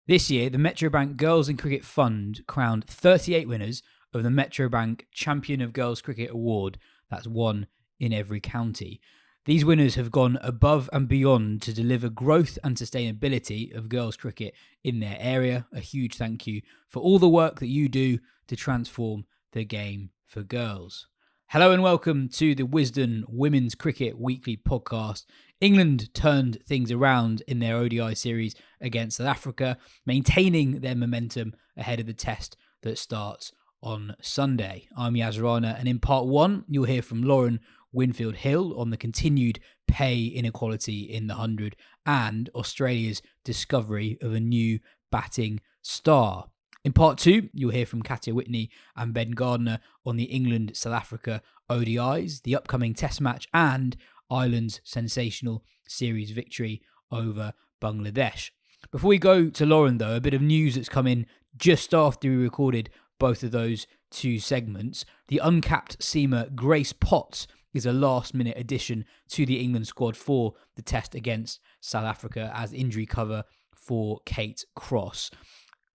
This year, the Metrobank Girls in Cricket Fund crowned 38 winners of the Metrobank Champion of Girls Cricket Award. That's one in every county. These winners have gone above and beyond to deliver growth and sustainability of girls cricket in their area. A huge thank you for all the work that you do to transform the game for girls. Hello and welcome to the Wisden Women's Cricket Weekly podcast. England turned things around in their ODI series against South Africa, maintaining their momentum ahead of the test that starts on Sunday. I'm Yas Rana, and in part one, you'll hear from Lauren Winfield-Hill on the continued pay inequality in the 100 and Australia's discovery of a new batting star. In part two, you'll hear from Katya Witney and Ben Gardner on the England-South Africa ODIs, the upcoming test match, and Ireland's sensational series victory over Bangladesh. Before we go to Lauren, though, a bit of news that's come in just after we recorded both of those two segments. The uncapped seamer Grace Potts is a last-minute addition to the England squad for the test against South Africa as injury cover for Kate Cross.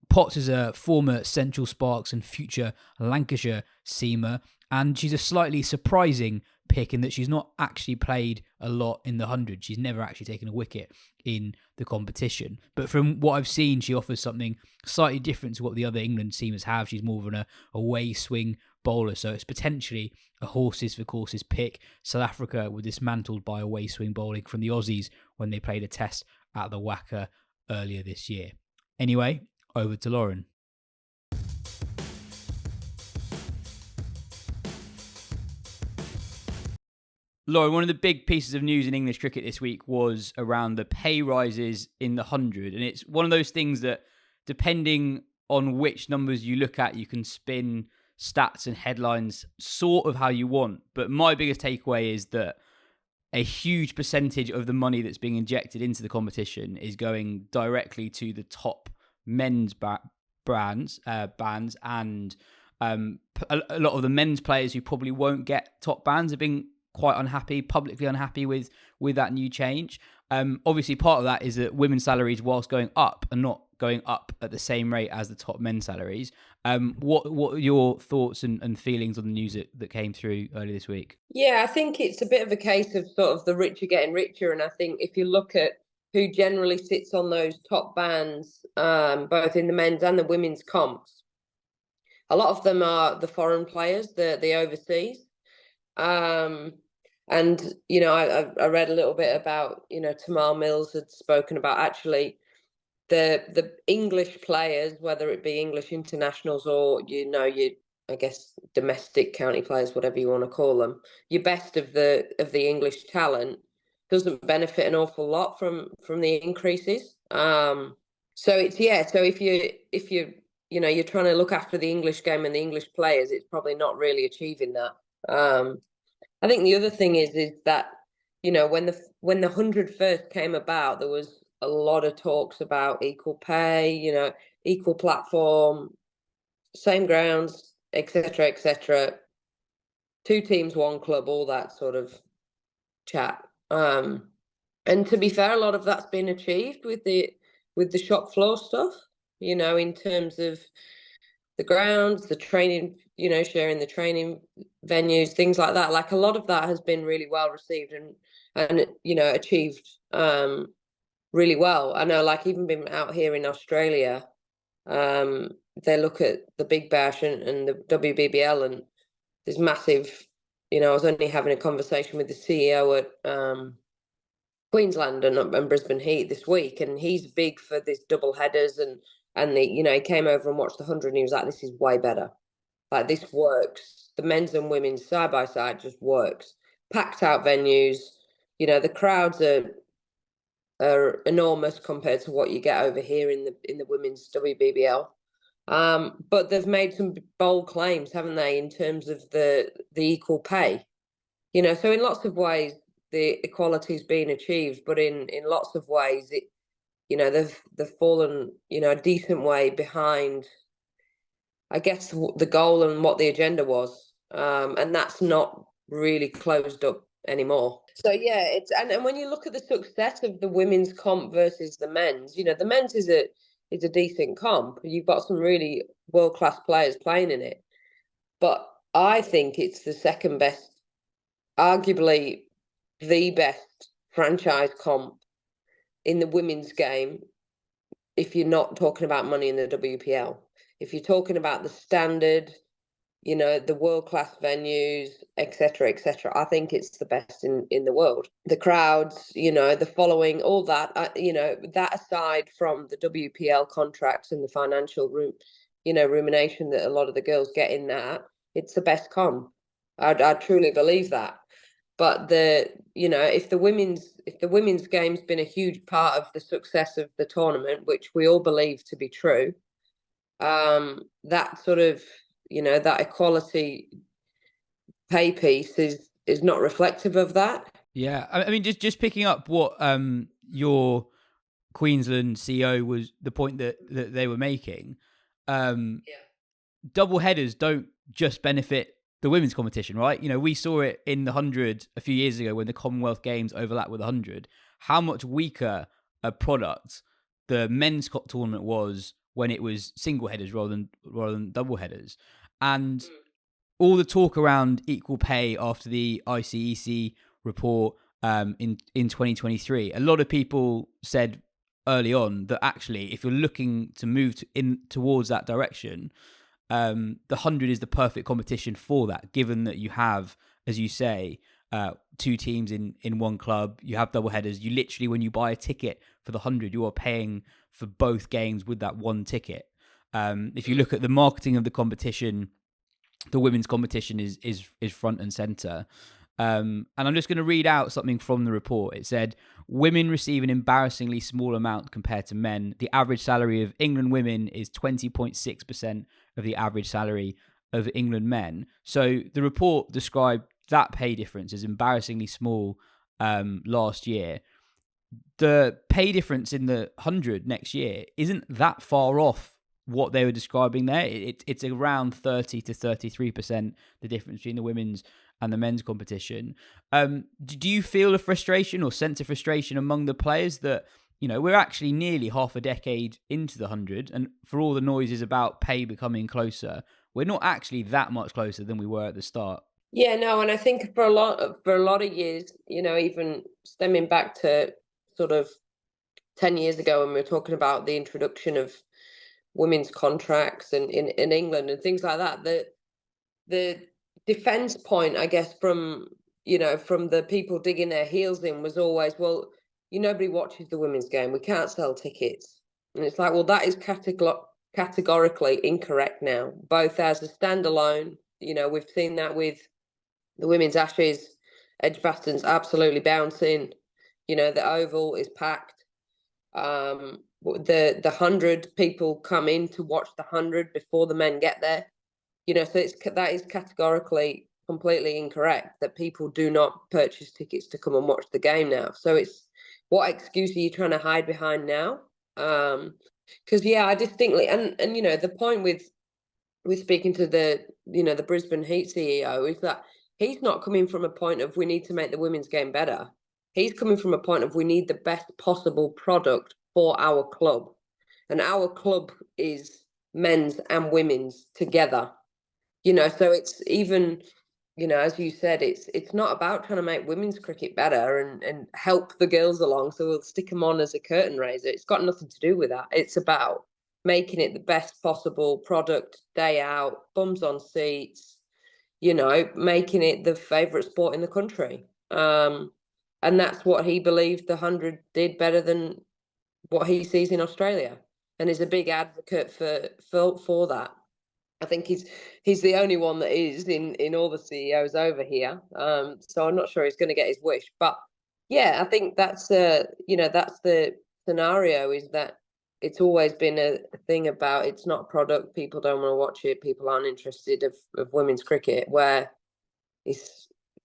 Potts is a former Central Sparks and future Lancashire seamer, and she's a slightly surprising pick in that she's not actually played a lot in the 100. She's never actually taken a wicket in the competition. But from what I've seen, she offers something slightly different to what the other England seamers have. She's more of an away swing bowler, so it's potentially a horses for courses pick. South Africa were dismantled by away swing bowling from the Aussies when they played a test at the WACA earlier this year. Anyway, over to Lauren. Lauren, one of the big pieces of news in English cricket this week was around the pay rises in the 100. And it's one of those things that, depending on which numbers you look at, you can spin stats and headlines sort of how you want. But my biggest takeaway is that a huge percentage of the money that's being injected into the competition is going directly to the top men's bands, and a lot of the men's players who probably won't get top bands have been quite unhappy, publicly unhappy with that new change. Obviously, part of that is that women's salaries, whilst going up, are not going up at the same rate as the top men's salaries. What are your thoughts and feelings on the news that came through earlier this week? Yeah, I think it's a bit of a case of sort of the rich are getting richer. And I think if you look at who generally sits on those top bands, both in the men's and the women's comps, a lot of them are the foreign players, the overseas. And, you know, I read a little bit about, you know, Tamar Mills had spoken about actually the English players, whether it be English internationals or, you know, I guess domestic county players, whatever you want to call them, your best of the English talent doesn't benefit an awful lot from the increases. So it's, yeah, so if you you know, you're trying to look after the English game and the English players, it's probably not really achieving that. I think the other thing is that, you know, when the 100 first came about, there was a lot of talks about equal pay, you know, equal platform, same grounds, etc., etc. 2 teams, 1 club, all that sort of chat. And to be fair, a lot of that's been achieved with the shop floor stuff, you know, in terms of the grounds, the training, you know, sharing the training venues, things like that. Like a lot of that has been really well received and you know, achieved really well. I know, like, even being out here in Australia, they look at the Big Bash and the WBBL, and there's massive, you know, I was only having a conversation with the CEO at Queensland and Brisbane Heat this week, and he's big for this double headers and the, you know, he came over and watched the 100 and he was like, this is way better. Like, this works. The men's and women's side by side just works. Packed out venues, you know, the crowds are enormous compared to what you get over here in the women's WBBL. But they've made some bold claims, haven't they, in terms of the equal pay? You know, so in lots of ways the equality is being achieved, but in lots of ways it, you know, they've fallen, you know, a decent way behind, I guess, the goal and what the agenda was, and that's not really closed up anymore. So yeah, it's and when you look at the success of the women's comp versus the men's, you know, the men's is is a decent comp. You've got some really world-class players playing in it. But I think it's the second best, arguably the best franchise comp in the women's game, if you're not talking about money in the WPL. If you're talking about the standard, the world-class venues, etc., etc., I think it's the best in the world. The crowds, the following, all that, that aside from the WPL contracts and the financial rumination that a lot of the girls get in that, it's the best comp. I truly believe that. But if the women's game's been a huge part of the success of the tournament, which we all believe to be true, that sort of that equality pay piece is not reflective of that. Yeah, I mean, just picking up what your Queensland CEO was the point that they were making. Double headers don't just benefit the women's competition, right? We saw it in the 100 a few years ago when the Commonwealth Games overlapped with the 100. How much weaker a product the men's tournament was when it was single headers rather than double headers, and all the talk around equal pay after the ICEC report in 2023. A lot of people said early on that actually, if you're looking to move towards that direction, the 100 is the perfect competition for that, given that you have, as you say, two teams in one club. You have double headers. You literally, when you buy a ticket for the 100, you are paying for both games with that one ticket. If you look at the marketing of the competition, the women's competition is front and center. And I'm just going to read out something from the report. It said, women receive an embarrassingly small amount compared to men. The average salary of England women is 20.6% of the average salary of England men. So the report described that pay difference as embarrassingly small last year. The pay difference in the 100 next year isn't that far off what they were describing there. It's around 30 to 33%, the difference between the women's and the men's competition. Do you feel a frustration or sense of frustration among the players that, we're actually nearly half a decade into the 100, and for all the noises about pay becoming closer, we're not actually that much closer than we were at the start? Yeah, no, and I think for a lot of years, even stemming back to sort of 10 years ago when we were talking about the introduction of women's contracts and in England and things like that, the defense point, I guess, from the people digging their heels in was always, well, nobody watches the women's game, we can't sell tickets. And it's like, well, that is categorically incorrect now, both as a standalone. We've seen that with the women's Ashes, Edgbaston's absolutely bouncing, the Oval is packed. The 100 people come in to watch the 100 before the men get there. So that is categorically completely incorrect, that people do not purchase tickets to come and watch the game now. So it's, what excuse are you trying to hide behind now? Because I distinctly, and the point with speaking to the Brisbane Heat CEO is that he's not coming from a point of we need to make the women's game better. He's coming from a point of we need the best possible product for our club, and our club is men's and women's together. So it's even, as you said, it's not about trying to make women's cricket better and help the girls along, so we'll stick them on as a curtain raiser. It's got nothing to do with that. It's about making it the best possible product day out, bums on seats, making it the favourite sport in the country. And that's what he believed the 100 did better than what he sees in Australia, and is a big advocate for that. I think he's the only one that is in all the CEOs over here. So I'm not sure he's going to get his wish, but I think that's that's the scenario, is that it's always been a thing about it's not product. People don't want to watch it. People aren't interested of women's cricket, where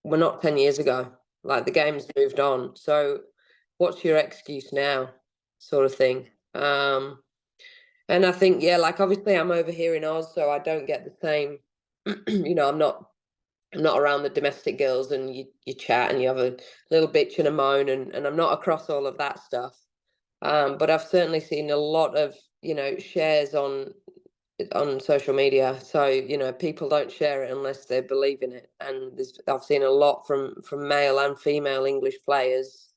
we're not 10 years ago. Like, the game's moved on. So what's your excuse now, sort of thing? And I think, like, obviously I'm over here in Oz, so I don't get the same, I'm not around the domestic girls and you chat and you have a little bitch and a moan, and I'm not across all of that stuff. But I've certainly seen a lot of, shares on social media. So, people don't share it unless they believe in it. And I've seen a lot from male and female English players,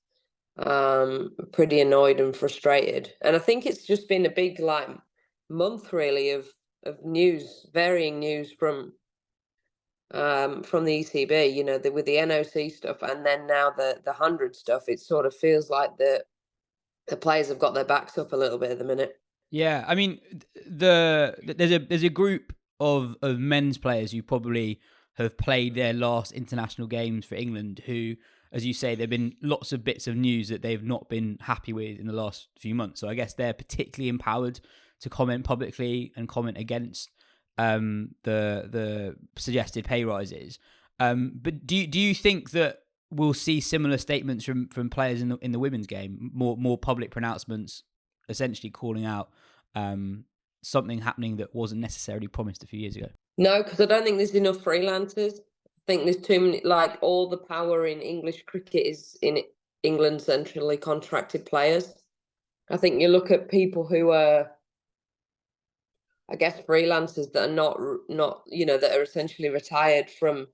pretty annoyed and frustrated. And I think it's just been a big month really of news, varying news from the ECB, with the NOC stuff, and then now the 100 stuff. It sort of feels like the players have got their backs up a little bit at the minute. Yeah, I mean, there's a group of men's players who probably have played their last international games for England who, as you say, there've been lots of bits of news that they've not been happy with in the last few months. So I guess they're particularly empowered to comment publicly and comment against the suggested pay rises. But do you think that we'll see similar statements from players in the women's game, more public pronouncements, essentially calling out something happening that wasn't necessarily promised a few years ago? No, because I don't think there's enough freelancers. I think there's too many. All the power in English cricket is in England centrally contracted players. I think you look at people who are, I guess, freelancers that are not that are essentially retired from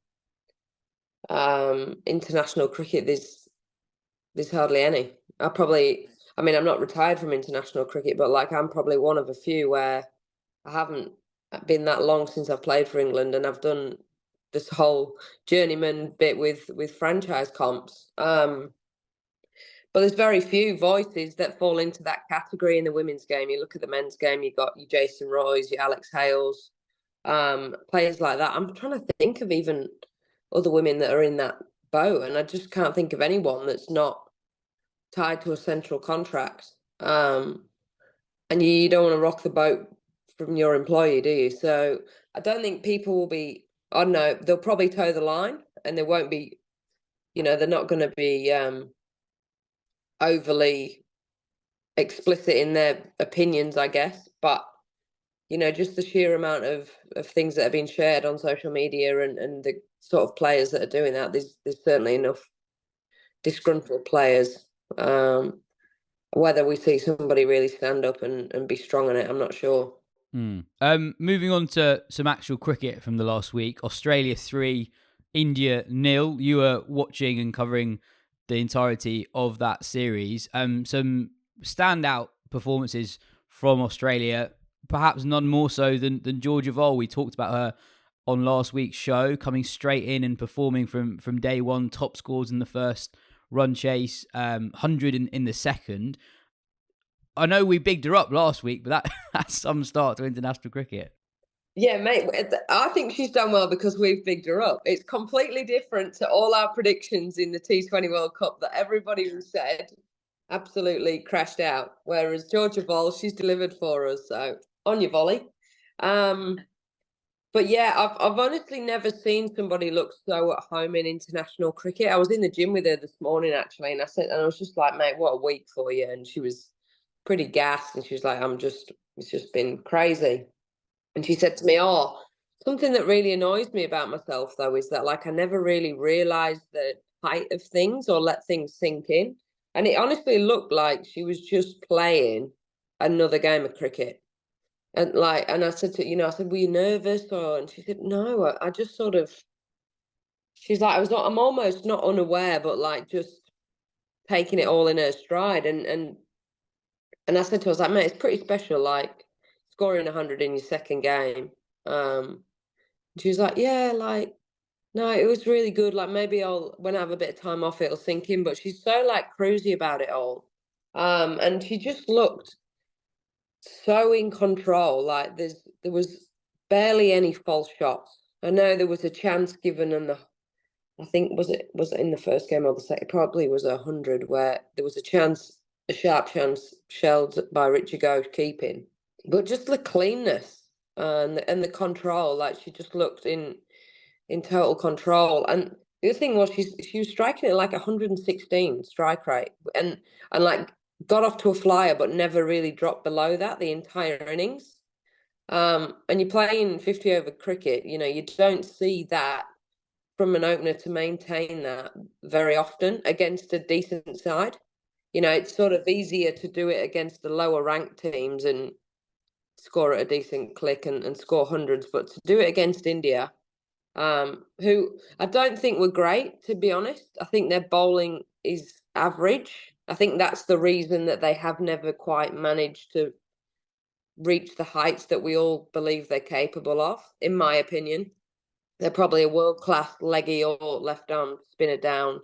international cricket. There's hardly any. I'm not retired from international cricket, but I'm probably one of a few where I haven't been that long since I've played for England, and I've done this whole journeyman bit with franchise comps. But there's very few voices that fall into that category in the women's game. You look at the men's game, you've got your Jason Roys, your Alex Hales, players like that. I'm trying to think of even other women that are in that boat, and I just can't think of anyone that's not tied to a central contract. And you don't want to rock the boat from your employer, do you? So I don't think people will be, I don't know, they'll probably toe the line, and they won't be, they're not going to be overly explicit in their opinions, I guess. But, just the sheer amount of things that have been shared on social media and the sort of players that are doing that, there's certainly enough disgruntled players. Whether we see somebody really stand up and be strong on it, I'm not sure. Moving on to some actual cricket from the last week. Australia 3, India 0. You were watching and covering the entirety of that series. Some standout performances from Australia, perhaps none more so than Georgia Vole. We talked about her on last week's show, coming straight in and performing from day one, top scores in the first run chase, 100 in the second. I know we bigged her up last week, but that's some start to international cricket. Yeah, mate, I think she's done well because we've bigged her up. It's completely different to all our predictions in the T20 World Cup that everybody who said absolutely crashed out. Whereas Georgia Vole, she's delivered for us. So on your volley. But yeah, I've honestly never seen somebody look so at home in international cricket. I was in the gym with her this morning actually, and I was just like, mate, what a week for you. And she was pretty gassed, and she was like, it's just been crazy. And she said to me, oh, something that really annoys me about myself though is that I never really realised the height of things or let things sink in. And it honestly looked like she was just playing another game of cricket. And I said to, I said, were you nervous? And she said, no, I just sort of, she's like, I'm almost not unaware, but just taking it all in her stride. And I said to her, I was like, mate, it's pretty special, scoring 100 in your second game. She was like, yeah, no, it was really good. Maybe when I have a bit of time off, it'll sink in. But she's so cruisy about it all. And she just looked so in control. There was barely any false shots. I know there was a chance given, and I think was it in the first game or the second? It probably was 100 where there was a sharp chance shelled by Richard Ghosh keeping, but just the cleanness and the control. She just looked in total control. And the other thing was she was striking at 116 strike rate, and got off to a flyer, but never really dropped below that the entire innings. And you're playing 50 over cricket, you don't see that from an opener to maintain that very often against a decent side. It's sort of easier to do it against the lower ranked teams and score at a decent click and score hundreds, but to do it against India, who I don't think were great, to be honest. I think their bowling is average. I think that's the reason that they have never quite managed to reach the heights that we all believe they're capable of, in my opinion. They're probably a world-class leggy or left-arm spinner down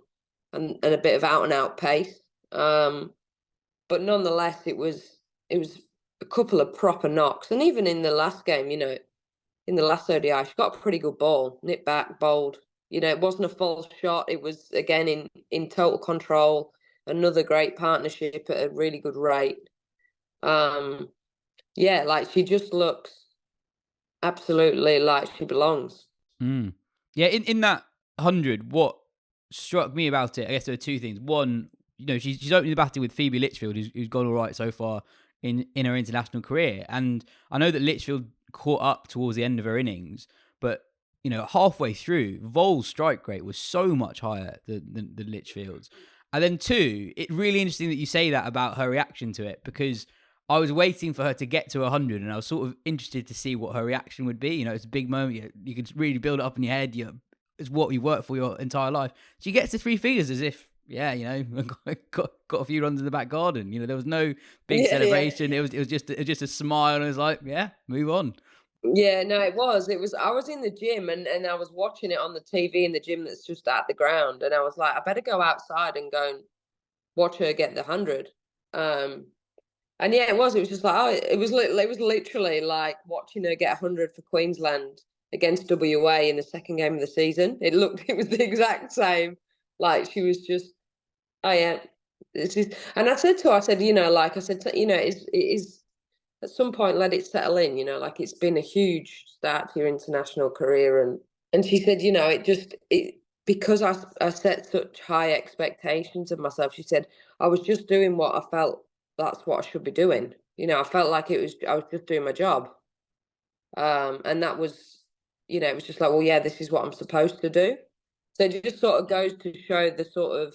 and a bit of out-and-out pace. But nonetheless, it was a couple of proper knocks. And even in the last game, in the last ODI, she got a pretty good ball, nipped back, bowled. It wasn't a false shot. It was, again, in total control. Another great partnership at a really good rate. Yeah, like she just looks absolutely like she belongs. Mm. Yeah, in that 100, what struck me about it, I guess there are two things. One, she's opening the batting with Phoebe Litchfield, who's gone all right so far in her international career. And I know that Litchfield caught up towards the end of her innings, but halfway through, Vol's strike rate was so much higher than Litchfield's. And then two, it's really interesting that you say that about her reaction to it, because I was waiting for her to get to 100, and I was sort of interested to see what her reaction would be. It's a big moment. You can really build it up in your head. It's what you worked for your entire life. She gets to three figures as if, got a few runs in the back garden. There was no big celebration. Yeah. It was just a smile, and it was like, yeah, move on. Yeah, no, it was. I was in the gym and I was watching it on the TV in the gym that's just at the ground. And I was like, I better go outside and go and watch her get the 100. And yeah, it was. It was just like, it was literally like watching her get 100 for Queensland against WA in the second game of the season. It was the exact same. Like she was just, oh yeah, this is. And I said to her, I said, like I said, it is at some point let it settle in. Like it's been a huge start to your international career, and she said, it because I set such high expectations of myself. She said I was just doing what I felt that's what I should be doing. I felt like I was just doing my job. And that was, it was just like, well, yeah, this is what I'm supposed to do. So it just sort of goes to show the sort of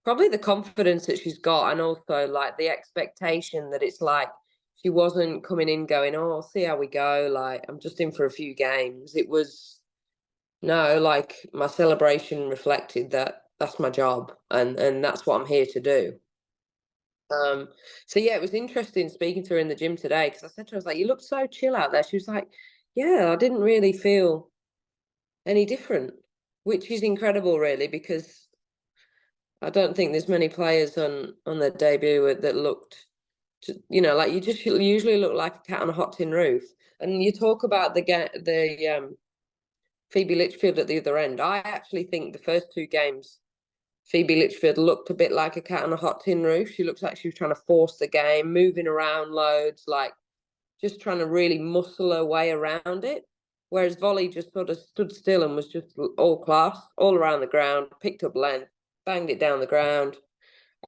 probably the confidence that she's got, and also like the expectation that it's like she wasn't coming in going, oh, I'll see how we go. Like I'm just in for a few games. It was no, like my celebration reflected that that's my job and that's what I'm here to do. So yeah, it was interesting speaking to her in the gym today because I said to her, I was like, you look so chill out there. She was like, yeah, I didn't really feel any different, which is incredible, really, because I don't think there's many players on their debut that looked, like you just usually look like a cat on a hot tin roof. And you talk about the Phoebe Litchfield at the other end. I actually think the first two games Phoebe Litchfield looked a bit like a cat on a hot tin roof. She looks like she was trying to force the game, moving around loads, like just trying to really muscle her way around it. Whereas Volley just sort of stood still and was just all class, all around the ground, picked up length, banged it down the ground.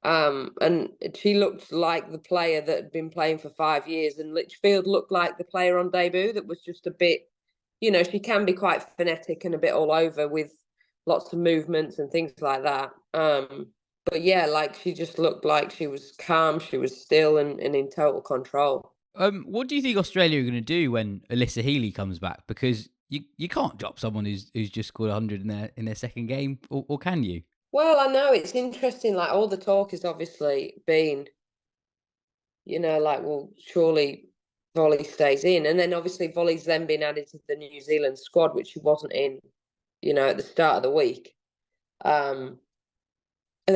And she looked like the player that had been playing for 5 years, and Litchfield looked like the player on debut that was just a bit, she can be quite phonetic and a bit all over with lots of movements and things like that. But yeah, like she just looked like she was calm, she was still and in total control. What do you think Australia are going to do when Alyssa Healy comes back? Because you can't drop someone who's just scored 100 in their second game, or can you? Well, I know it's interesting. Like all the talk has obviously been, like, well, surely Volley stays in, and then obviously Volley's then been added to the New Zealand squad, which she wasn't in, at the start of the week. And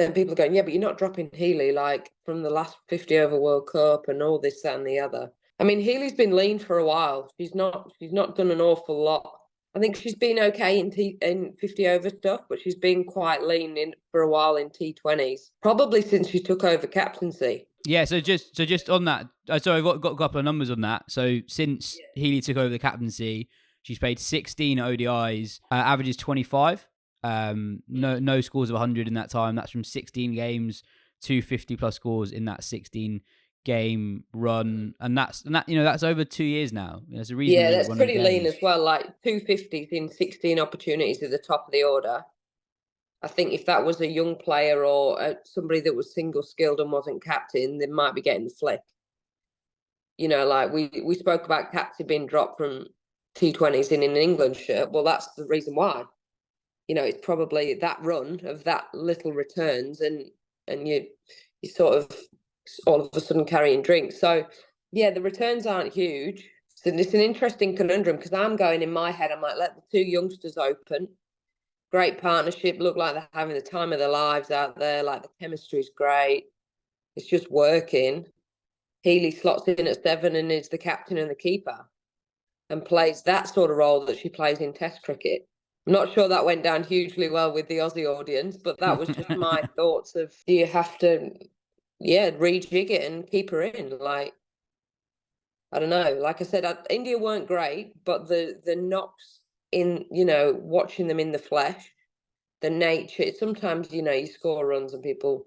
then people are going, yeah, but you're not dropping Healy like from the last 50 over World Cup and all this, that, and the other. I mean, Healy's been lean for a while. She's not done an awful lot. I think she's been okay in 50 over stuff, but she's been quite lean in for a while in T20s, probably since she took over captaincy. Yeah, so just on that, sorry, I've got a couple of numbers on that. So since Healy took over the captaincy, she's played 16 ODIs, averages 25. No scores of 100 in that time. That's from 16 games, 250 plus scores in that 16 game run, and that's over 2 years now. It's a reasonable Yeah, that's run of pretty lean games. as well. Like 250s in 16 opportunities at the top of the order. I think if that was a young player or somebody that was single skilled and wasn't captain, they might be getting the flick. You know, like we spoke about Katya being dropped from T20s in an England shirt. Well, that's the reason why. You know, it's probably that run of that little returns, and you sort of all of a sudden carrying drinks. So yeah, the returns aren't huge. So it's an interesting conundrum because I'm going in my head, I might let the two youngsters open. Great partnership, look like they're having the time of their lives out there, like the chemistry's great. It's just working. Healy slots in at 7 and is the captain and the keeper and plays that sort of role that she plays in Test cricket. I'm not sure that went down hugely well with the Aussie audience, but that was just my thoughts of, do you have to, rejig it and keep her in? Like, I don't know. Like I said, India weren't great, but the knocks in, watching them in the flesh, the nature, sometimes, you score runs and people,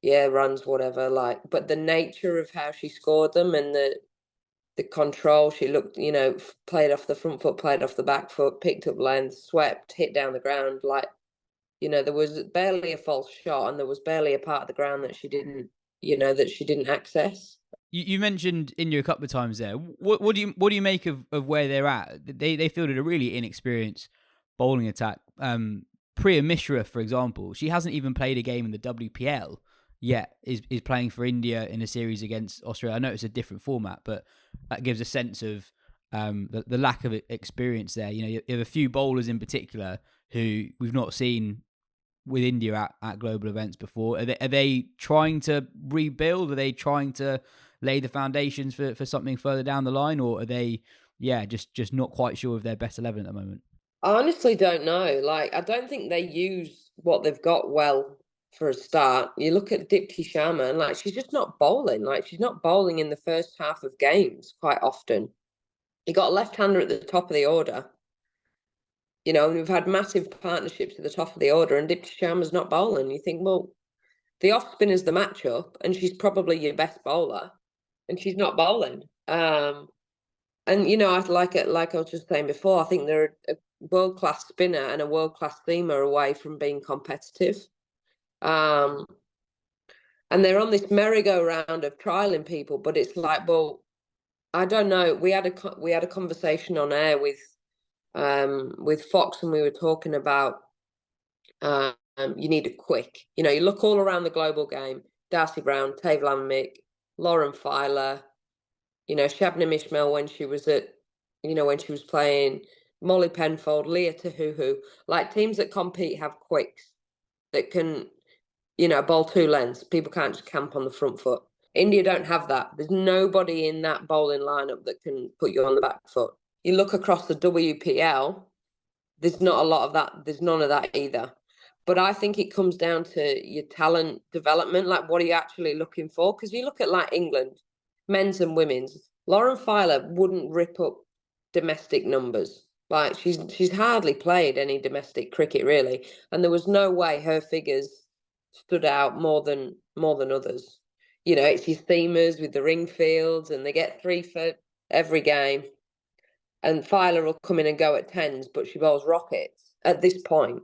runs, whatever, like, but the nature of how she scored them and the control, she looked, played off the front foot, played off the back foot, picked up length, swept, hit down the ground. Like, there was barely a false shot and there was barely a part of the ground that she didn't access. You mentioned India a couple of times there. What do you make of where they're at? They fielded a really inexperienced bowling attack. Priya Mishra, for example, she hasn't even played a game in the WPL yet. Is playing for India in a series against Australia. I know it's a different format, but that gives a sense of the lack of experience there. You have a few bowlers in particular who we've not seen with India at global events before. Are they trying to rebuild? Are they trying to lay the foundations for something further down the line, or are they just not quite sure of their best 11 at the moment? I honestly don't know. Like, I don't think they use what they've got well for a start. You look at Dipti Sharma and like she's just not bowling. Like, she's not bowling in the first half of games quite often. You got a left-hander at the top of the order. And we've had massive partnerships at the top of the order, and Dipti Sharma's not bowling. You think, well, the off spinner's the matchup, and she's probably your best bowler, and she's not bowling. And I like it, like I was just saying before. I think they're a world class spinner and a world class seamer away from being competitive. And they're on this merry-go-round of trialing people, but it's like, well, I don't know. We had a conversation on air with Fox, and we were talking about you need a quick. You look all around the global game: Darcy Brown, Tav Lammick, Lauren Filer, Shabnam Ishmael when she was playing, Molly Penfold, Leah Tahuhu, like teams that compete have quicks that can, bowl two lengths. People can't just camp on the front foot. India don't have that. There's nobody in that bowling lineup that can put you on the back foot. You look across the WPL, there's not a lot of that. There's none of that either. But I think it comes down to your talent development. Like, what are you actually looking for? Because you look at like England, men's and women's. Lauren Filer wouldn't rip up domestic numbers. Like, she's hardly played any domestic cricket really, and there was no way her figures stood out more than others. It's your themers with the Ringfields, and they get 3 for every game. And Filer will come in and go at tens, but she bowls rockets at this point.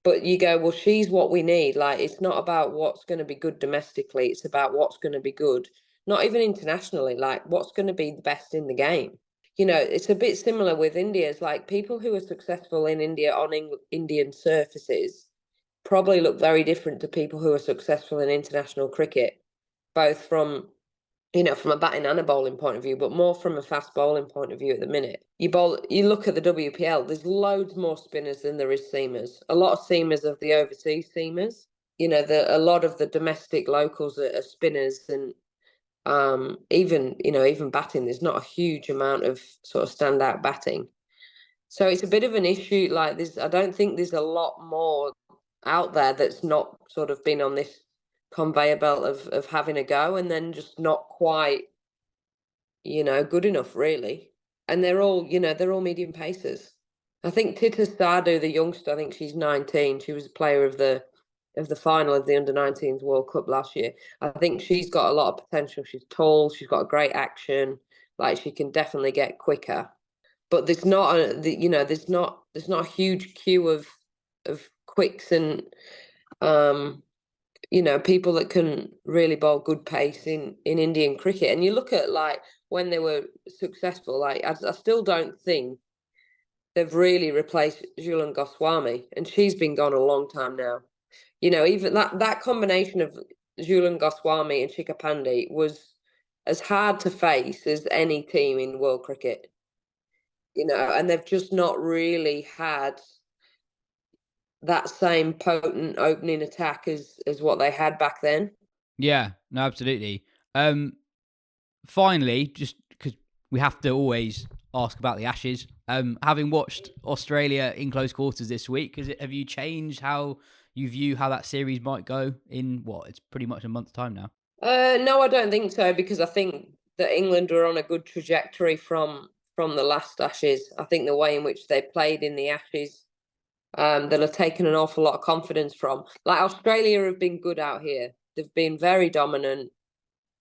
But you go, well, she's what we need. Like, it's not about what's going to be good domestically. It's about what's going to be good, not even internationally, like what's going to be the best in the game. It's a bit similar with India. It's like people who are successful in India on Indian surfaces probably look very different to people who are successful in international cricket, both from a batting and a bowling point of view, but more from a fast bowling point of view at the minute. You look at the WPL, there's loads more spinners than there is seamers. A lot of seamers are the overseas seamers. A lot of the domestic locals are spinners, and even batting, there's not a huge amount of sort of standout batting. So it's a bit of an issue. Like, I don't think there's a lot more out there that's not sort of been on this conveyor belt of having a go and then just not quite, good enough really. And they're all medium pacers. I think Tita Stardew, the youngster, I think she's 19. She was a player of the final of the under-19s World Cup last year. I think she's got a lot of potential. She's tall. She's got a great action. Like, she can definitely get quicker. But there's not there's not a huge queue of quicks and people that can really bowl good pace in Indian cricket. And you look at like when they were successful, like I still don't think they've really replaced Julian Goswami, and she's been gone a long time now. You know, even that combination of Julian Goswami and Chika Pandey was as hard to face as any team in world cricket. You know, and they've just not really had that same potent opening attack as what they had back then. Yeah, no, absolutely. Finally, just because we have to always ask about the Ashes, having watched Australia in close quarters this week, have you changed how you view how that series might go in it's pretty much a month's time now? No, I don't think so, because I think that England were on a good trajectory from the last Ashes. I think the way in which they played in the Ashes, they'll have taken an awful lot of confidence from. Like, Australia have been good out here. They've been very dominant.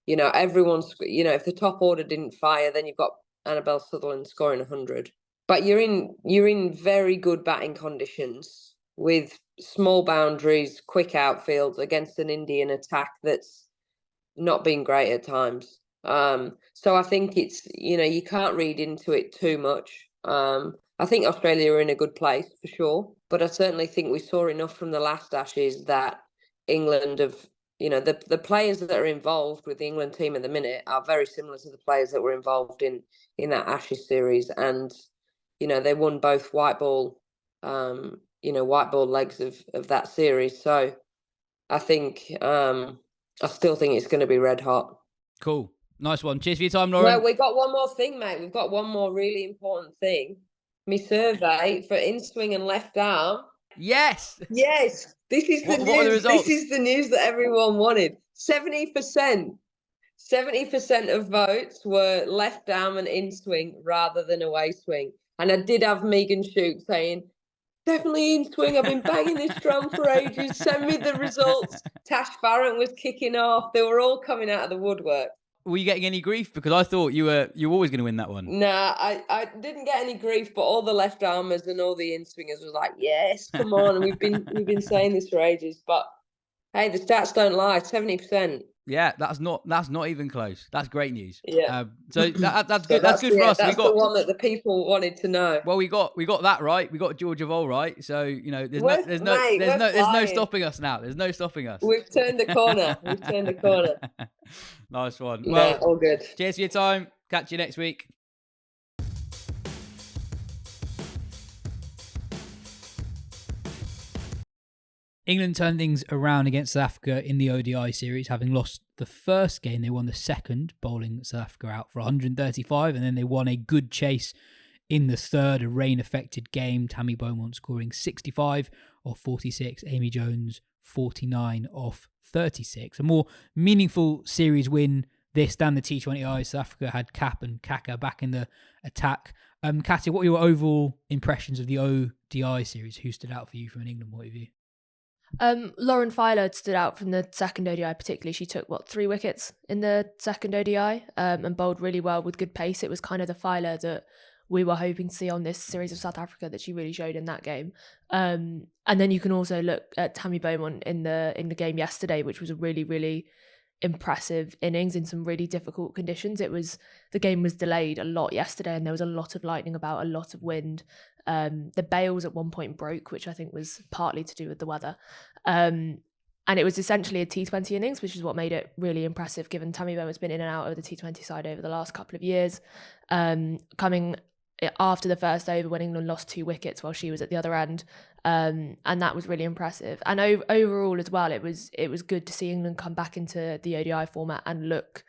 You know, everyone's, you know, if the top order didn't fire, then you've got Annabelle Sutherland scoring 100. But you're in very good batting conditions with small boundaries, quick outfields against an Indian attack that's not been great at times. So I think it's, you know, you can't read into it too much. I think Australia are in a good place for sure, but I certainly think we saw enough from the last Ashes that England have, you know, the players that are involved with the England team at the minute are very similar to the players that were involved in that Ashes series. And, you know, they won both white ball legs of that series. So I think, I still think it's going to be red hot. Cool. Nice one. Cheers for your time, Lauren. Well, we got one more thing, mate. We've got one more really important thing. My survey for in-swing and left arm. Yes. Yes. This is the news. What are the results? This is the news that everyone wanted. 70%. 70% of votes were left arm and in-swing rather than away swing. And I did have Megan Shoot saying, definitely in swing. I've been banging this drum for ages. Send me the results. Tash Farron was kicking off. They were all coming out of the woodwork. Were you getting any grief? Because I thought you were always going to win that one. Nah, I didn't get any grief, but all the left armers and all the in swingers were like, "Yes, come on!" And we've been saying this for ages. But hey, the stats don't lie. 70%. Yeah, that's not even close. That's great news. Yeah. So that's good. That's good for us. That's the one that the people wanted to know. Well, we got that right. We got Georgia Vol right. So, you know, there's no stopping us now. There's no stopping us. We've turned the corner. Nice one. Well, yeah, all good. Cheers for your time. Catch you next week. England turned things around against South Africa in the ODI series, having lost the first game. They won the second, bowling South Africa out for 135, and then they won a good chase in the third, a rain-affected game. Tammy Beaumont scoring 65 off 46, Amy Jones 49 off 36. A more meaningful series win this than the T20I. South Africa had Cap and Kaka back in the attack. Katya, what were your overall impressions of the ODI series? Who stood out for you from an England point of view? Lauren Filer stood out from the second ODI particularly. She took 3 wickets in the second ODI and bowled really well with good pace. It was kind of the Filer that we were hoping to see on this series of South Africa that she really showed in that game. And then you can also look at Tammy Beaumont in the game yesterday, which was a really, really impressive innings in some really difficult conditions. The game was delayed a lot yesterday and there was a lot of lightning about, a lot of wind. The bails at one point broke, which I think was partly to do with the weather. And it was essentially a T20 innings, which is what made it really impressive, given Tammy Beaumont's been in and out of the T20 side over the last couple of years. Coming after the first over when England lost 2 wickets while she was at the other end. And that was really impressive. And overall as well, it was good to see England come back into the ODI format and look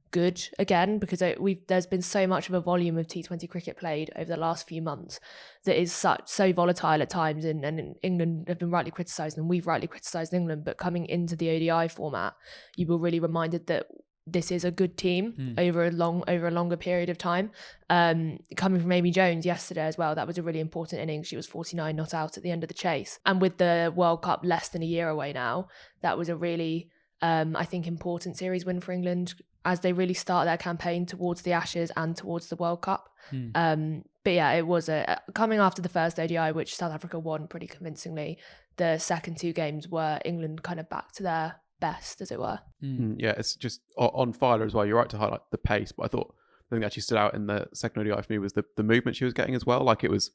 good again, because there's been so much of a volume of T20 cricket played over the last few months that is so volatile at times, and England have been rightly criticised and we've rightly criticised England, but coming into the ODI format you were really reminded that this is a good team over a longer period of time. Coming from Amy Jones yesterday as well, that was a really important innings. She was 49 not out at the end of the chase, and with the World Cup less than a year away now, that was a really I think important series win for England as they really start their campaign towards the Ashes and towards the World Cup. But yeah, it was coming after the first ODI, which South Africa won pretty convincingly. The second 2 games were England kind of back to their best, as it were. Yeah, it's just on Filer as well. You're right to highlight the pace, but I thought thing that actually stood out in the second ODI for me was the movement she was getting as well. Like it was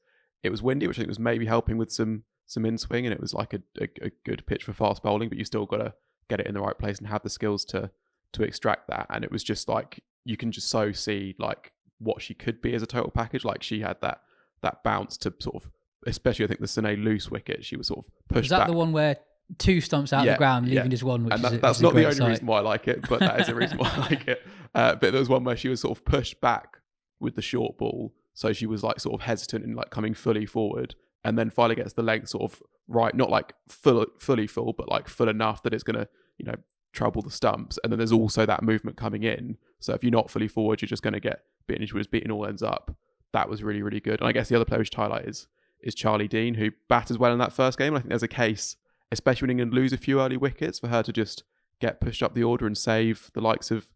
windy, which I think was maybe helping with some in swing, and it was like a good pitch for fast bowling, but you still got to get it in the right place and have the skills to extract that. And it was just like, you can just so see like what she could be as a total package. Like she had that bounce to sort of, especially I think the Sine loose wicket, she was sort of pushed back. Was that the one where 2 stumps out of the ground, leaving just one, which that's not the only reason why I like it, but that is the reason why I like it. But there was one where she was sort of pushed back with the short ball, so she was like sort of hesitant in like coming fully forward, and then finally gets the leg sort of right, not like fully full, but like full enough that it's going to, you know, trouble the stumps. And then there's also that movement coming in, so if you're not fully forward, you're just going to get beaten. She was beating all ends up. That was really, really good. And I guess the other player we should highlight is Charlie Dean, who batted well in that first game. And I think there's a case, especially when England lose a few early wickets, for her to just get pushed up the order and save the likes of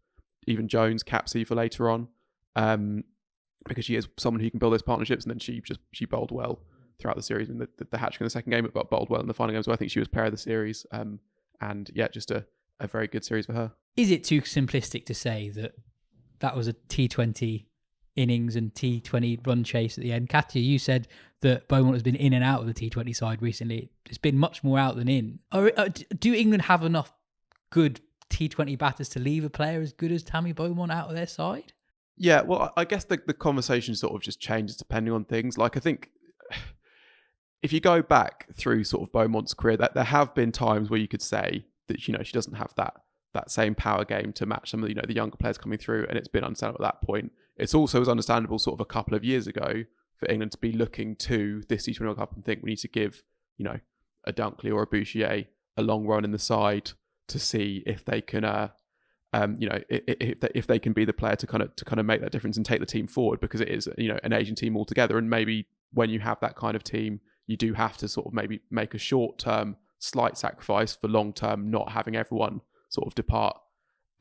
even Jones, Capsey for later on, because she is someone who can build those partnerships. And then she bowled well throughout the series. And the hat-trick in the second game, but bowled well in the final game. So I think she was player of the series. And yeah, just a very good series for her. Is it too simplistic to say that was a T20 innings and T20 run chase at the end? Katya, you said that Beaumont has been in and out of the T20 side recently. It's been much more out than in. Do England have enough good T20 batters to leave a player as good as Tammy Beaumont out of their side? Yeah, well, I guess the conversation sort of just changes depending on things. Like, I think if you go back through sort of Beaumont's career, that there have been times where you could say that, you know, she doesn't have that same power game to match some of the, you know, the younger players coming through, and it's been understandable at that point. It's also was understandable sort of a couple of years ago for England to be looking to this T20 World Cup and think we need to give, you know, a Dunkley or a Bouchier a long run in the side to see if they can, you know, if they can be the player to kind of make that difference and take the team forward, because it is, you know, an Asian team altogether. And maybe when you have that kind of team, you do have to sort of maybe make a short-term slight sacrifice for long-term not having everyone sort of depart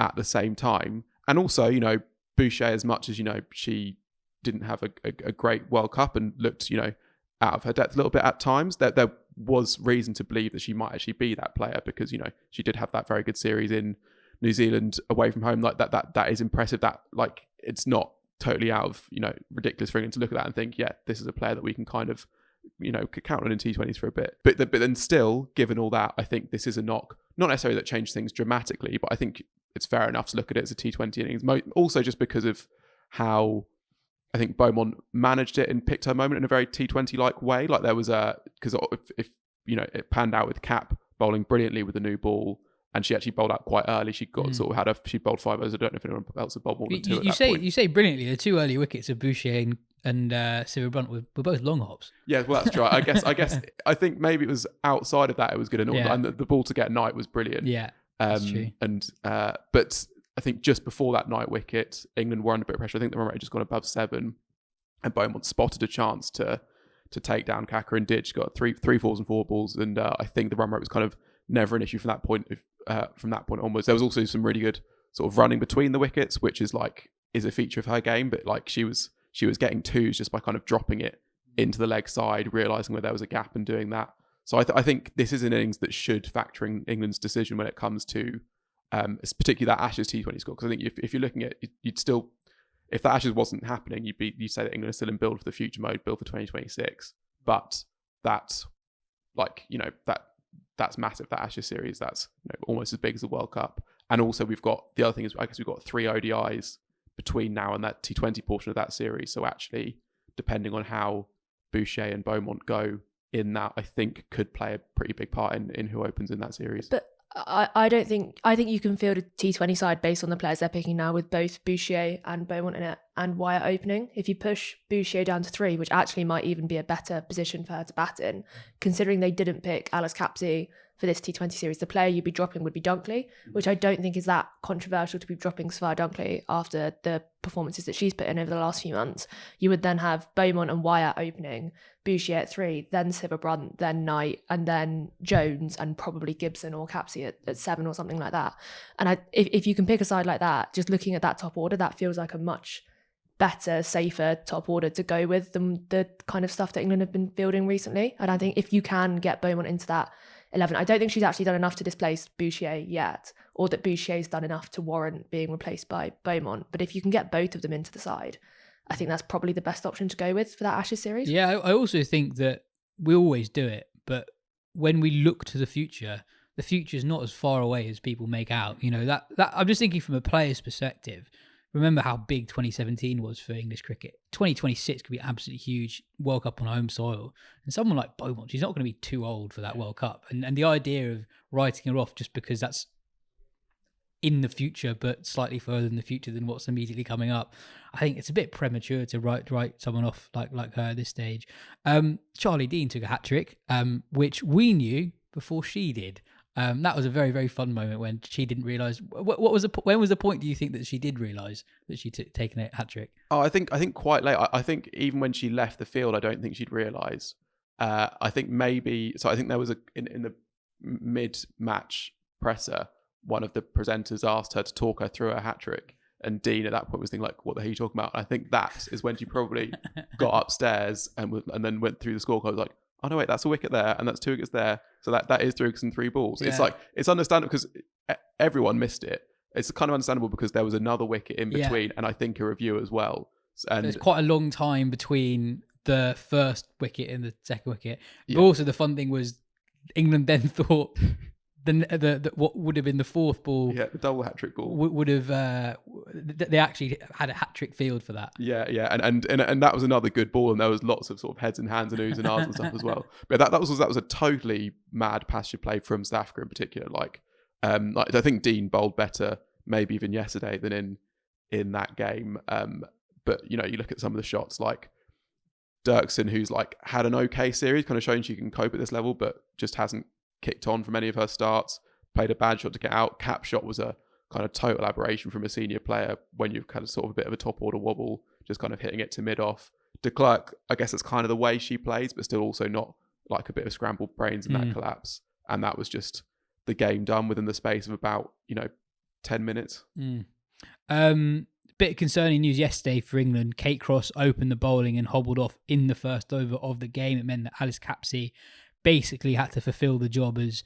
at the same time. And also, you know, Boucher, as much as, you know, she didn't have a great World Cup and looked, you know, out of her depth a little bit at times, that there was reason to believe that she might actually be that player, because, you know, she did have that very good series in New Zealand away from home. Like that is impressive. That, like, it's not totally out of, you know, ridiculous for England to look at that and think, yeah, this is a player that we can kind of, you know, count on in T20s for a bit. But then still, given all that, I think this is a knock, not necessarily that changed things dramatically, but I think it's fair enough to look at it as a T20 innings. Also just because of how I think Beaumont managed it and picked her moment in a very T20-like way. Like there was because if you know, it panned out with Cap bowling brilliantly with the new ball, and she actually bowled out quite early. She got sort of she bowled 5 overs. I don't know if anyone else had bowled more than 2 at that point. You say brilliantly. The 2 early wickets of Boucher and Cyril Brunt were both long hops. Yeah, well, that's true. I guess I think maybe it was outside of that it was good, and the ball to get Knight was brilliant. Yeah, that's true. And but I think just before that Knight wicket, England were under a bit of pressure. I think the run rate had just gone above 7, and Beaumont spotted a chance to take down Kaka and Ditch. Got 3 4s and 4 balls, and I think the run rate was kind of never an issue from that point. From that point onwards, there was also some really good sort of running between the wickets, which is a feature of her game. But like she was getting 2s just by kind of dropping it into the leg side, realising where there was a gap and doing that. So I think this is an innings that should factor in England's decision when it comes to, particularly that Ashes T20 score. Because I think if you're looking at, you'd still, if that Ashes wasn't happening, you'd say that England is still in build for the future mode, build for 2026. But that's like, you know, that's massive. That Ashes series, that's, you know, almost as big as the World Cup. And also we've got, the other thing is, I guess we've got 3 ODIs between now and that T20 portion of that series. So actually, depending on how Boucher and Beaumont go in that, I think could play a pretty big part in who opens in that series. But I think you can field a T20 side based on the players they're picking now, with both Boucher and Beaumont in it and Wyatt opening. If you push Boucher down to 3, which actually might even be a better position for her to bat in, considering they didn't pick Alice Capsey for this T20 series, the player you'd be dropping would be Dunkley, which I don't think is that controversial to be dropping Safar Dunkley after the performances that she's put in over the last few months. You would then have Beaumont and Wyatt opening, Boucher at 3, then Cyril Brunt, then Knight, and then Jones, and probably Gibson or Capsey at 7 or something like that. And if you can pick a side like that, just looking at that top order, that feels like a much better, safer top order to go with than the kind of stuff that England have been fielding recently. And I think if you can get Beaumont into that 11. I don't think she's actually done enough to displace Bouchier yet, or that Bouchier's done enough to warrant being replaced by Beaumont. But if you can get both of them into the side, I think that's probably the best option to go with for that Ashes series. Yeah, I also think that we always do it, but when we look to the future is not as far away as people make out. You know, that I'm just thinking from a player's perspective. Remember how big 2017 was for English cricket. 2026 could be absolutely huge. World Cup on home soil. And someone like Beaumont, she's not going to be too old for that World Cup. And the idea of writing her off just because that's in the future, but slightly further in the future than what's immediately coming up, I think it's a bit premature to write someone off like her at this stage. Charlie Dean took a hat-trick, which we knew before she did. That was a very, very fun moment when she didn't realise. When was the point, do you think, that she did realise that she'd taken a hat-trick? Oh, I think quite late. I think even when she left the field, I don't think she'd realise. I think maybe... So I think there was in the mid-match presser, one of the presenters asked her to talk her through her hat-trick. And Dean at that point was thinking, like, what the hell are you talking about? And I think that is when she probably got upstairs and then went through the scorecard. Was like, oh no, wait, that's a wicket there and that's 2 wickets there. So that is 3 wickets and 3 balls. Yeah. It's like, it's understandable because everyone missed it. It's kind of understandable because there was another wicket in between, and I think a review as well. And there's quite a long time between the first wicket and the second wicket. But Yeah. also the fun thing was England then thought the what would have been the fourth ball, the double hat-trick ball would have they actually had a hat-trick field for that. Yeah, and that was another good ball, and there was lots of sort of heads and hands and oohs and ahs and stuff as well. But that was a totally mad passage of play from South Africa in particular. Like I think Dean bowled better, maybe even yesterday, than in that game. But you know, you look at some of the shots, like Dirksen, who's like had an okay series, kind of showing she can cope at this level, but just hasn't kicked on from any of her starts. Played a bad shot to get out. Cap shot was a kind of total aberration from a senior player when you've kind of sort of a bit of a top order wobble, just kind of hitting it to mid off. De Klerk, I guess that's kind of the way she plays, but still also not like a bit of scrambled brains in that collapse. And that was just the game done within the space of about, 10 minutes. Bit of concerning news yesterday for England. Kate Cross opened the bowling and hobbled off in the first over of the game. It meant that Alice Capsey basically had to fulfill the job as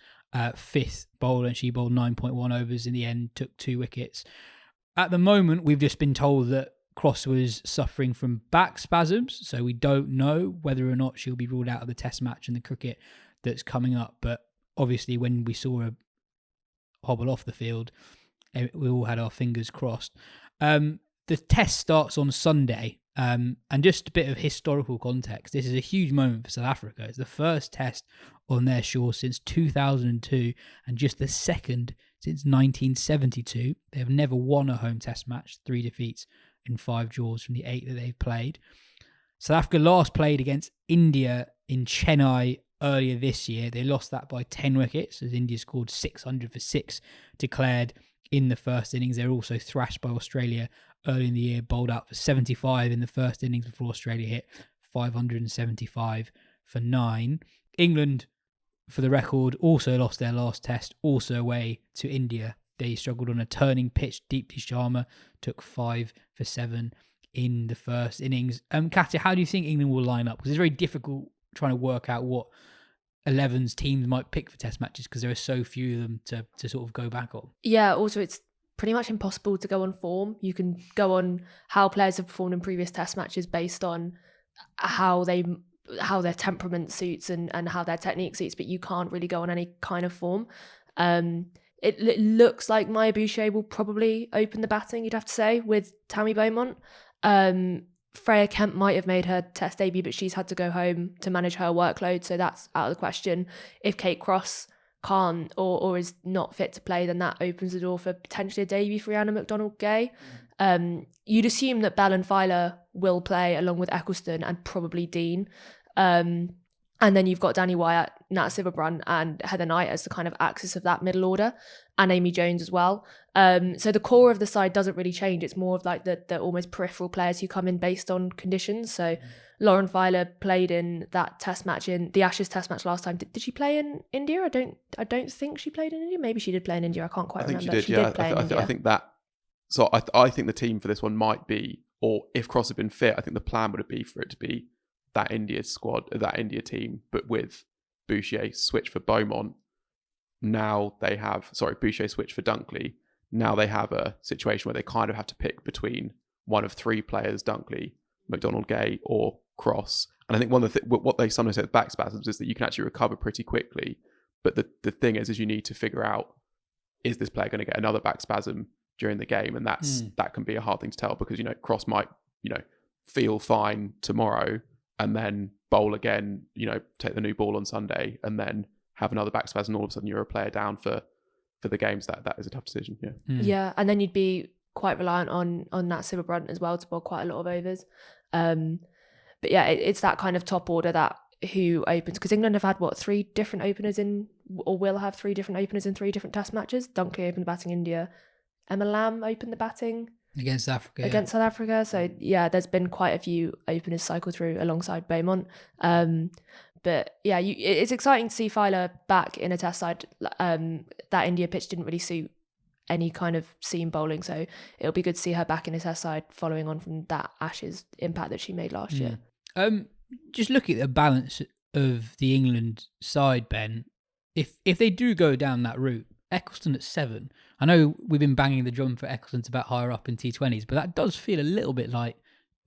fifth bowler, and she bowled 9.1 overs in the end, took 2 wickets. At the moment, we've just been told that Cross was suffering from back spasms, so we don't know whether or not she'll be ruled out of the test match and the cricket that's coming up. But obviously, when we saw her hobble off the field, we all had our fingers crossed. The test starts on Sunday, and just a bit of historical context. This is a huge moment for South Africa. It's the first test on their shore since 2002, and just the second since 1972. They have never won a home test match, 3 defeats in 5 draws from the 8 that they've played. South Africa last played against India in Chennai earlier this year. They lost that by 10 wickets as India scored 600 for 6 declared in the first innings. They were also thrashed by Australia early in the year, bowled out for 75 in the first innings before Australia hit 575 for 9. England, for the record, also lost their last test, also away to India. They struggled on a turning pitch. Deepti Sharma took 5 for 7 in the first innings. Katya, how do you think England will line up? Because it's very difficult trying to work out what 11's teams might pick for test matches because there are so few of them to sort of go back on. Yeah, also it's pretty much impossible to go on form. You can go on how players have performed in previous test matches based on how their temperament suits and how their technique suits, but you can't really go on any kind of form. It looks like Maya Bouchier will probably open the batting, you'd have to say, with Tammy Beaumont. Freya Kemp might have made her test debut, but she's had to go home to manage her workload, so that's out of the question. If Kate Cross can't or is not fit to play, then that opens the door for potentially a debut for Rihanna McDonald-Gay. You'd assume that Bell and Filer will play along with Eccleston and probably Dean. And then you've got Danny Wyatt, Nat Sciver-Brunt and Heather Knight as the kind of axis of that middle order, and Amy Jones as well. So the core of the side doesn't really change. It's more of like the almost peripheral players who come in based on conditions. So Lauren Filer played in that test match, in the Ashes test match last time. Did she play in India? I don't think she played in India. Maybe she did play in India. I can't quite remember. I think she did, play in India. I think that. So I think the team for this one might be, or if Cross had been fit, I think the plan would be for it to be that India squad, that India team, but with Bouchier switch for Beaumont, now they have, Boucher switched for Dunkley. Now they have a situation where they kind of have to pick between one of three players, Dunkley, McDonald, Gay, or Cross. And I think one of what they sometimes say with back spasms is that you can actually recover pretty quickly. But the thing is you need to figure out, is this player going to get another back spasm during the game? And that can be a hard thing to tell because, Cross might, feel fine tomorrow and then bowl again, take the new ball on Sunday and then have another back spasm, and all of a sudden you're a player down for the games. That is a tough decision. Yeah, and then you'd be quite reliant on Nat Silverbrunt as well to bowl quite a lot of overs. But yeah, it's that kind of top order that who opens, because England have had three different openers or will have three different openers in three different Test matches. Dunkley opened the batting India, Emma Lamb opened the batting against Africa. Against South Africa. So yeah, there's been quite a few openers cycle through alongside Beaumont. But yeah, it's exciting to see Filer back in a Test side. That India pitch didn't really suit any kind of seam bowling, so it'll be good to see her back in a Test side following on from that Ashes impact that she made last year. Just looking at the balance of the England side, Ben, if they do go down that route, Eccleston at 7. I know we've been banging the drum for Eccleston to bat higher up in T20s, but that does feel a little bit light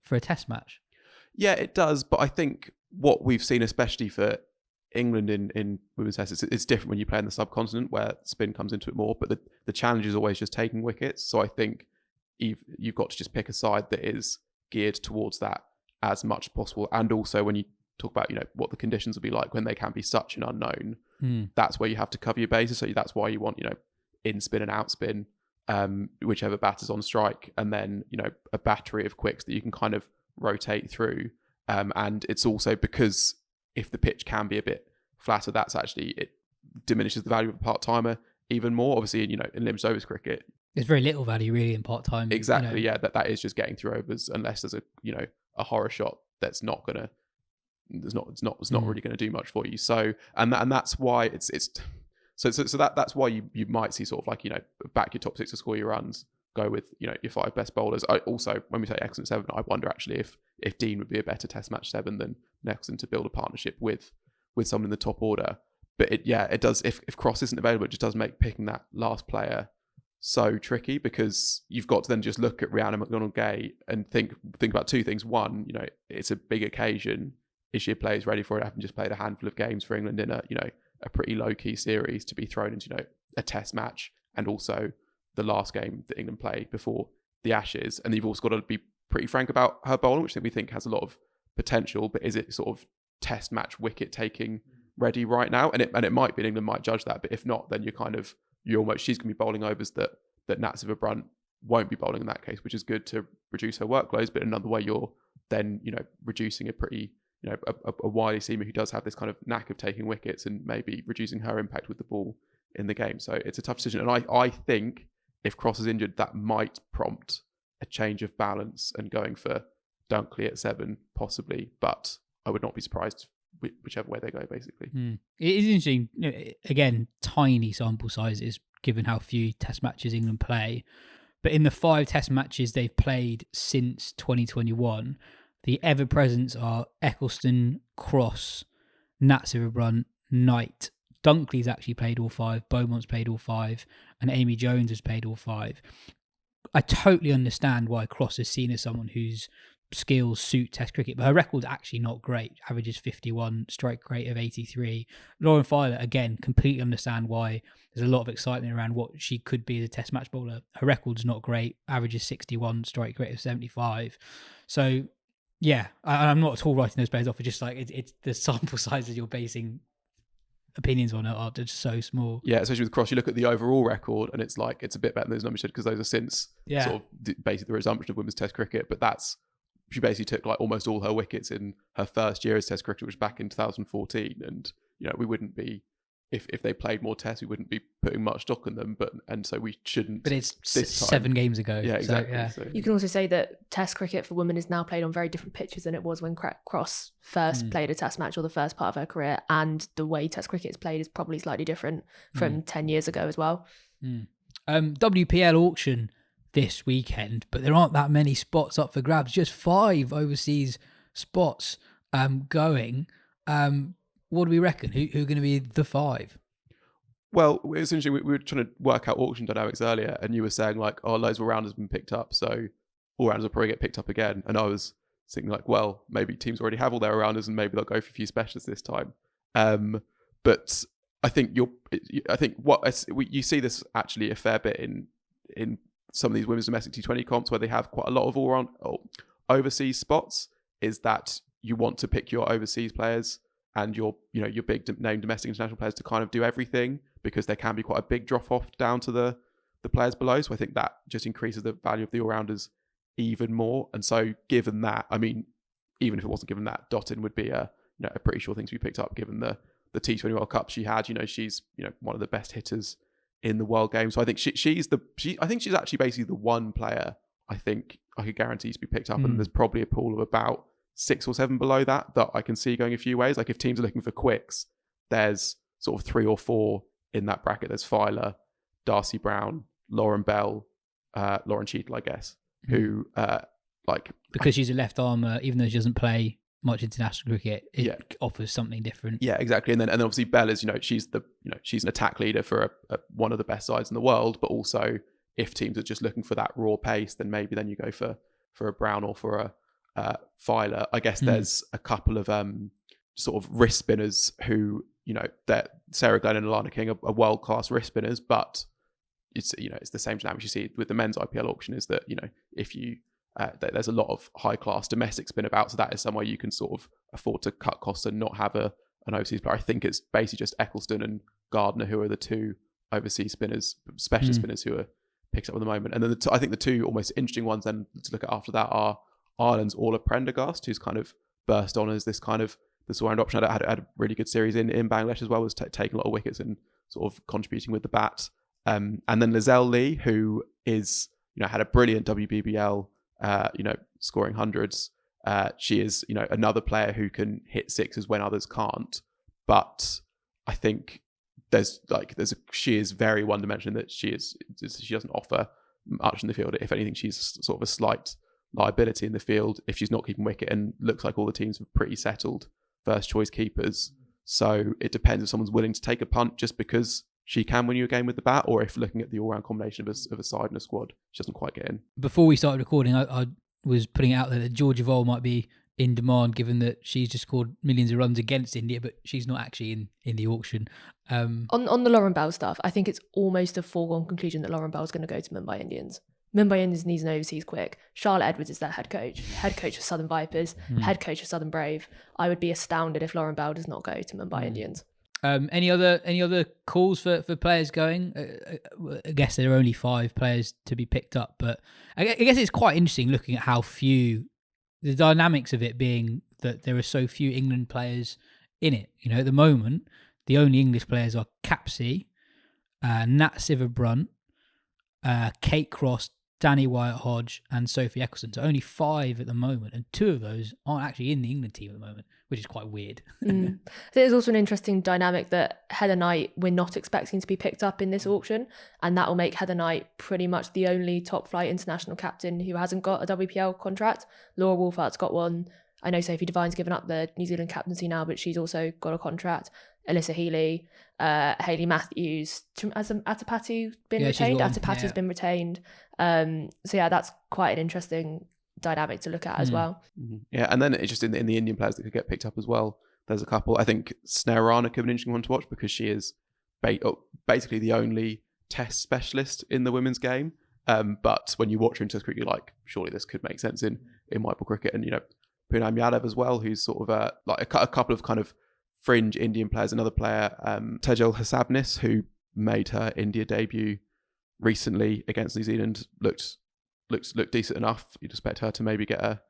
for a Test match. Yeah, it does. But I think what we've seen, especially for England in women's tests, it's different when you play in the subcontinent where spin comes into it more. But the challenge is always just taking wickets. So I think you've got to just pick a side that is geared towards that as much as possible. And also when you talk about what the conditions will be like when they can be such an unknown, that's where you have to cover your bases. So that's why you want in spin and out spin, whichever batter's on strike, and then a battery of quicks that you can kind of rotate through. And it's also because if the pitch can be a bit flatter, it diminishes the value of a part-timer even more. Obviously, in limited overs cricket, there's very little value really in part-time. Exactly, yeah. That is just getting through overs unless there's a horror shot that's not gonna, it's not really gonna do much for you. So that's why that's why you might see sort of back your top six to score your runs. Go with your 5 best bowlers. Also, when we say Eccleston 7, I wonder actually if Dean would be a better Test match 7 than Eccleston to build a partnership with someone in the top order. But it does. If Cross isn't available, it just does make picking that last player so tricky because you've got to then just look at Rihanna McDonald-Gay and think about two things. One, it's a big occasion. Is she a player who's ready for it? Having just played a handful of games for England in a pretty low key series to be thrown into a Test match, and also the last game that England play before the Ashes. And you've also got to be pretty frank about her bowling, which we think has a lot of potential, but is it sort of Test match wicket taking ready right now? And it might be, and England might judge that, but if not, then she's going to be bowling overs that Nat Silverbrunt won't be bowling in that case, which is good to reduce her workloads. But another way, you're then reducing a pretty a wily seamer who does have this kind of knack of taking wickets and maybe reducing her impact with the ball in the game. So it's a tough decision, and I think if Cross is injured, that might prompt a change of balance and going for Dunkley at 7 possibly, but I would not be surprised whichever way they go, basically. It is interesting, again, tiny sample sizes given how few Test matches England play, but in the 5 Test matches they've played since 2021, the ever-presents are Eccleston, Cross, Nat Silverbrunt, Knight. Dunkley's actually played all 5, Beaumont's played all 5, and Amy Jones has played all 5. I totally understand why Cross is seen as someone whose skills suit Test cricket, but her record's actually not great. Averages 51, strike rate of 83. Lauren Filer, again, completely understand why there's a lot of excitement around what she could be as a Test match bowler. Her record's not great, averages 61, strike rate of 75. So, yeah, I'm not at all writing those players off. It's just it's the sample sizes you're basing opinions on it are just so small. Yeah, especially with Cross, you look at the overall record and it's a bit better than those numbers should, because those are since sort of basically the resumption of women's Test cricket. But she basically took almost all her wickets in her first year as Test cricket, which was back in 2014. And we wouldn't be, if they played more Tests, we wouldn't be putting much stock in them. And so we shouldn't. But it's 7 games ago. Yeah, exactly. So. You can also say that Test cricket for women is now played on very different pitches than it was when Cross first played a Test match or the first part of her career. And the way Test cricket is played is probably slightly different from 10 years ago as well. WPL auction this weekend, but there aren't that many spots up for grabs. Just 5 overseas spots going. What do we reckon? Who are going to be the 5? Well, it was interesting. We were trying to work out auction dynamics earlier, and you were saying like, "Oh, loads of all-rounders have been picked up, so all-rounders will probably get picked up again." And I was thinking like, well, maybe teams already have all their all-rounders, and maybe they'll go for a few specialists this time. But I think you see this actually a fair bit in some of these women's domestic T20 comps where they have quite a lot of all-round overseas spots. Is that you want to pick your overseas players and your big name domestic international players to kind of do everything, because there can be quite a big drop off down to the players below. So I think that just increases the value of the all-rounders even more. And so given that, I mean, even if it wasn't given that, Dottin would be a pretty sure thing to be picked up given the T20 World Cup she had. She's one of the best hitters in the world game. So I think she's actually basically the one player I think I could guarantee to be picked up. And there's probably a pool of about 6 or 7 below that I can see going a few ways. Like if teams are looking for quicks, there's sort of 3 or 4 in that bracket. There's Filer, Darcy Brown, Lauren Bell, Lauren Cheadle, I guess, who because she's a left armer, even though she doesn't play much international cricket, it offers something different. Yeah, exactly. And then obviously Bell is she's an attack leader for one of the best sides in the world, but also if teams are just looking for that raw pace, then maybe then you go for a Brown or for a Filer. I guess there's a couple of sort of wrist spinners who that Sarah Glenn and Alana King are world class wrist spinners, but it's the same dynamic you see with the men's IPL auction, is that if you there's a lot of high class domestic spin about, so that is somewhere you can sort of afford to cut costs and not have an overseas player. I think it's basically just Eccleston and Gardner who are the 2 overseas spinners, specialist spinners who are picked up at the moment. And then I think the 2 almost interesting ones then to look at after that are Ireland's Orla Prendergast, who's kind of burst on as this kind of this all-round option. Had a really good series in Bangladesh as well, was taking a lot of wickets and sort of contributing with the bat. And then Lizelle Lee, who is had a brilliant WBBL, scoring hundreds. She is another player who can hit sixes when others can't. But I think she is very one-dimensional, that she doesn't offer much in the field. If anything, she's sort of a slight liability in the field if she's not keeping wicket, and looks like all the teams are pretty settled first choice keepers. So it depends if someone's willing to take a punt just because she can win you a game with the bat, or if looking at the all-round combination of a side and a squad, she doesn't quite get in. Before we started recording, I was putting out there that Georgia Vole might be in demand, given that she's just scored millions of runs against India, but she's not actually in the auction. On the Lauren Bell stuff, I think it's almost a foregone conclusion that Lauren Bell's going to go to Mumbai Indians. Mumbai Indians needs an overseas quick. Charlotte Edwards is their head coach of Southern Vipers, head coach of Southern Brave. I would be astounded if Lauren Bell does not go to Mumbai Indians. Any other calls for players going? I guess there are only 5 players to be picked up, but I guess it's quite interesting looking at how few, the dynamics of it being that there are so few England players in it. At the moment, the only English players are Capsey, Nat Siver-Brunt, Kate Cross, Danny Wyatt-Hodge and Sophie Eccleston. So only 5 at the moment, and 2 of those aren't actually in the England team at the moment, which is quite weird. I think there's also an interesting dynamic that Heather Knight, we're not expecting to be picked up in this auction, and that will make Heather Knight pretty much the only top flight international captain who hasn't got a WPL contract. Laura Wolfart's got one. I know Sophie Devine's given up the New Zealand captaincy now, but she's also got a contract. Alyssa Healy, Hayley Matthews, has Atapatu been retained? Atapatu's been retained. So yeah, that's quite an interesting dynamic to look at as well. Yeah, and then it's just in the Indian players that could get picked up as well. There's a couple. I think Yas Rana could be an interesting one to watch because she is basically the only Test specialist in the women's game. But when you watch her in Test cricket, you're like, surely this could make sense in white ball cricket. And Poonam Yadav as well, who's sort of a couple of kind of fringe Indian players. Another player, Tejal Hasabnis, who made her India debut recently against New Zealand, looked decent enough. You'd expect her to maybe get a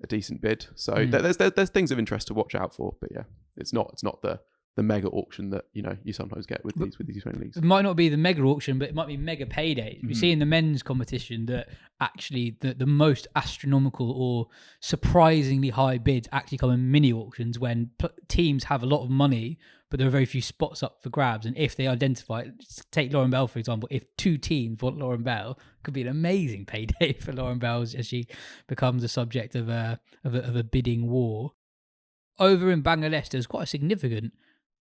decent bid. So there's things of interest to watch out for. But yeah, it's not the mega auction that you sometimes get with these 20 leagues. It might not be the mega auction, but it might be mega paydays. We see in the men's competition that actually the most astronomical or surprisingly high bids actually come in mini auctions when teams have a lot of money, but there are very few spots up for grabs. And if they identify, take Lauren Bell for example, if 2 teams want Lauren Bell, could be an amazing payday for Lauren Bell as she becomes a subject of a bidding war. Over in Bangladesh, there's quite a significant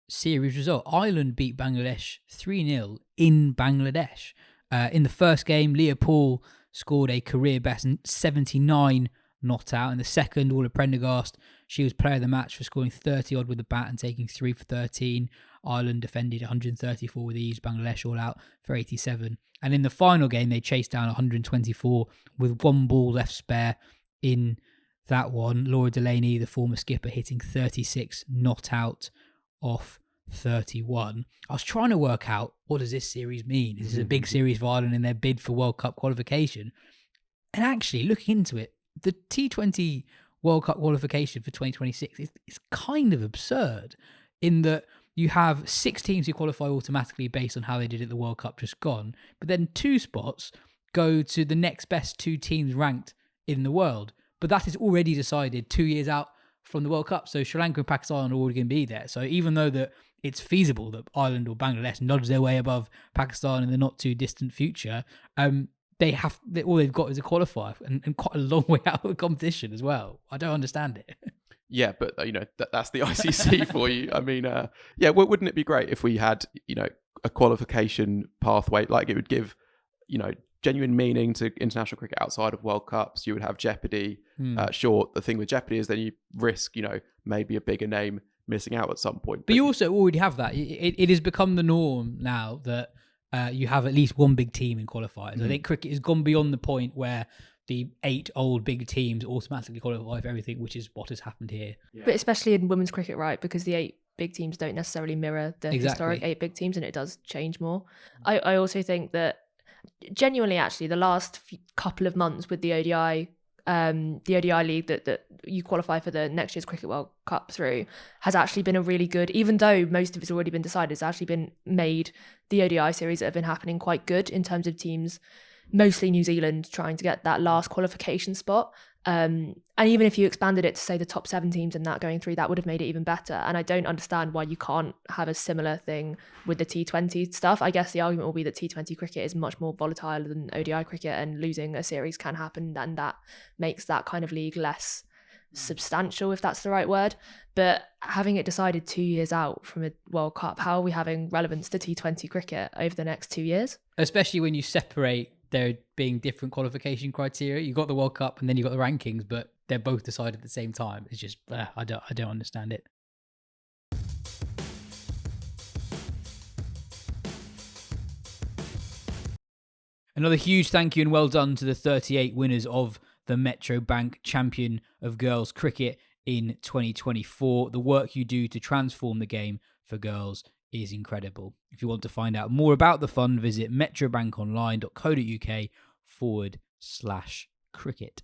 series result. Ireland beat Bangladesh 3-0 in Bangladesh. In the first game, Leah Paul scored a career best 79 not out. In the second, Orla Prendergast, she was player of the match for scoring 30 odd with the bat and taking 3 for 13. Ireland defended 134 with ease. Bangladesh all out for 87. And in the final game, they chased down 124 with one ball left spare in that one. Laura Delaney, the former skipper, hitting 36 not out off 31. I was trying to work out, what does this series mean? Is this a big series for Ireland in their bid for World Cup qualification? And actually, looking into it, the T20 World Cup qualification for 2026 is kind of absurd in that you have 6 teams who qualify automatically based on how they did at the World Cup just gone, but then 2 spots go to the next best 2 teams ranked in the world. But that is already decided 2 years out from the World Cup. So Sri Lanka and Pakistan are already going to be there. So even though that it's feasible that Ireland or Bangladesh nudge their way above Pakistan in the not too distant future, all they've got is a qualifier and quite a long way out of the competition as well. I don't understand it. Yeah, but that's the ICC for you. I mean, wouldn't it be great if we had a qualification pathway? Like, it would give genuine meaning to international cricket outside of World Cups. You would have jeopardy. Sure, the thing with jeopardy is then you risk maybe a bigger name missing out at some point. But you also already have that. It has become the norm now that you have at least one big team in qualifiers. I think cricket has gone beyond the point where the 8 old big teams automatically qualify for everything, which is what has happened here. Yeah. But especially in women's cricket, right? Because the 8 big teams don't necessarily mirror the historic 8 big teams, and it does change more. I also think that genuinely, actually, the last couple of months with the ODI league that you qualify for the next year's Cricket World Cup through has actually been a really good, even though most of it's already been decided, it's actually been made the ODI series that have been happening quite good in terms of teams, mostly New Zealand, trying to get that last qualification spot. And even if you expanded it to say the top 7 teams and that going through, that would have made it even better. And I don't understand why you can't have a similar thing with the T20 stuff. I guess the argument will be that T20 cricket is much more volatile than ODI cricket, and losing a series can happen, and that makes that kind of league less substantial, if that's the right word. But having it decided 2 years out from a World Cup, how are we having relevance to T20 cricket over the next 2 years? Especially when you separate there being different qualification criteria. You got the World Cup and then you got the rankings, but they're both decided at the same time. It's just I don't understand it. Another huge thank you and well done to the 38 winners of the Metro Bank Champion of Girls Cricket in 2024. The work you do to transform the game for girls is incredible. If you want to find out more about the fund, visit metrobankonline.co.uk/cricket.